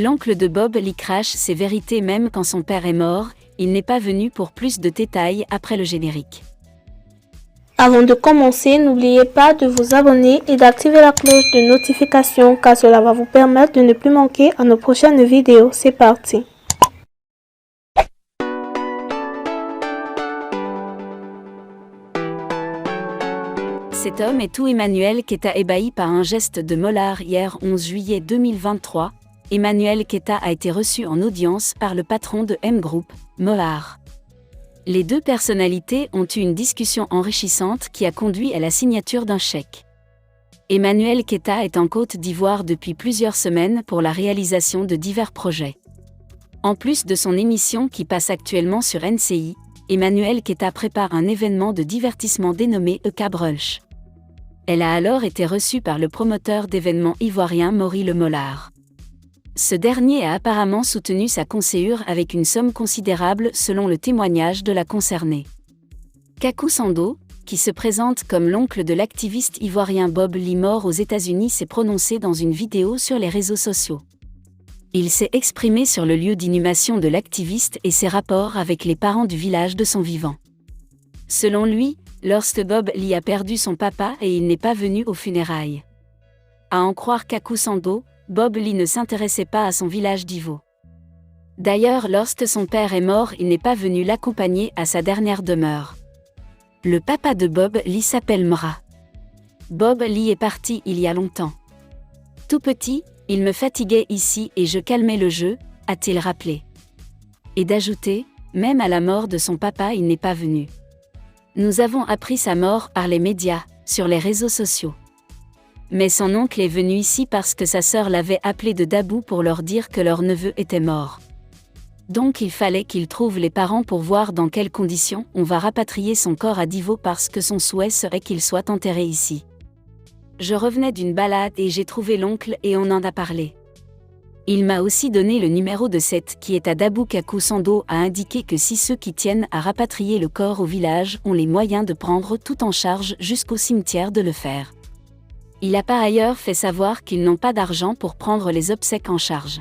L'oncle de Bob Lee crache ses vérités même quand son père est mort, il n'est pas venu pour plus de détails après le générique. Avant de commencer, n'oubliez pas de vous abonner et d'activer la cloche de notification car cela va vous permettre de ne plus manquer à nos prochaines vidéos. C'est parti! Cet homme est tout Emmanuel Keita ébahi par un geste de Mollard hier 11 juillet 2023. Emmanuel Keita a été reçu en audience par le patron de M Group, Mollard. Les deux personnalités ont eu une discussion enrichissante qui a conduit à la signature d'un chèque. Emmanuel Keita est en Côte d'Ivoire depuis plusieurs semaines pour la réalisation de divers projets. En plus de son émission qui passe actuellement sur NCI, Emmanuel Keita prépare un événement de divertissement dénommé EK Brunch. Elle a alors été reçue par le promoteur d'événements ivoirien Maury Le Mollard. Ce dernier a apparemment soutenu sa conséhure avec une somme considérable selon le témoignage de la concernée. Kakou Sando, qui se présente comme l'oncle de l'activiste ivoirien Bob Lee mort aux États-Unis, s'est prononcé dans une vidéo sur les réseaux sociaux. Il s'est exprimé sur le lieu d'inhumation de l'activiste et ses rapports avec les parents du village de son vivant. Selon lui, lorsque Bob Lee a perdu son papa et il n'est pas venu aux funérailles. À en croire Kakou Sando, Bob Lee ne s'intéressait pas à son village d'Ivo. D'ailleurs, lorsque son père est mort, il n'est pas venu l'accompagner à sa dernière demeure. Le papa de Bob Lee s'appelle Mra. Bob Lee est parti il y a longtemps. Tout petit, il me fatiguait ici et je calmais le jeu, a-t-il rappelé. Et d'ajouter, même à la mort de son papa, il n'est pas venu. Nous avons appris sa mort par les médias, sur les réseaux sociaux. Mais son oncle est venu ici parce que sa sœur l'avait appelé de Dabou pour leur dire que leur neveu était mort. Donc il fallait qu'il trouve les parents pour voir dans quelles conditions on va rapatrier son corps à Divo parce que son souhait serait qu'il soit enterré ici. Je revenais d'une balade et j'ai trouvé l'oncle et on en a parlé. Il m'a aussi donné le numéro de 7 qui est à Dabou. Kakou Sando a indiqué que si ceux qui tiennent à rapatrier le corps au village ont les moyens de prendre tout en charge jusqu'au cimetière de le faire. Il a par ailleurs fait savoir qu'ils n'ont pas d'argent pour prendre les obsèques en charge.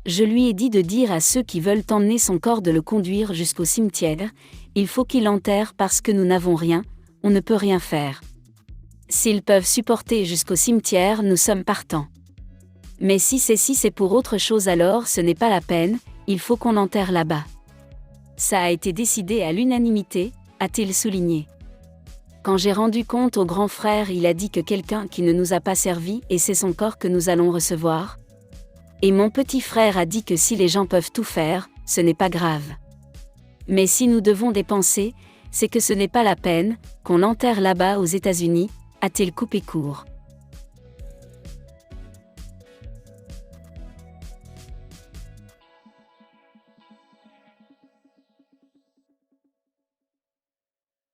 Je lui ai dit de dire à ceux qui veulent emmener son corps de le conduire jusqu'au cimetière, il faut qu'il l'enterre parce que nous n'avons rien, on ne peut rien faire. S'ils peuvent supporter jusqu'au cimetière, nous sommes partants. Mais si c'est pour autre chose alors ce n'est pas la peine, il faut qu'on l'enterre là-bas. Ça a été décidé à l'unanimité, a-t-il souligné. Quand j'ai rendu compte au grand frère, il a dit que quelqu'un qui ne nous a pas servi et c'est son corps que nous allons recevoir. Et mon petit frère a dit que si les gens peuvent tout faire, ce n'est pas grave. Mais si nous devons dépenser, c'est que ce n'est pas la peine, qu'on l'enterre là-bas aux États-Unis, a-t-il coupé court.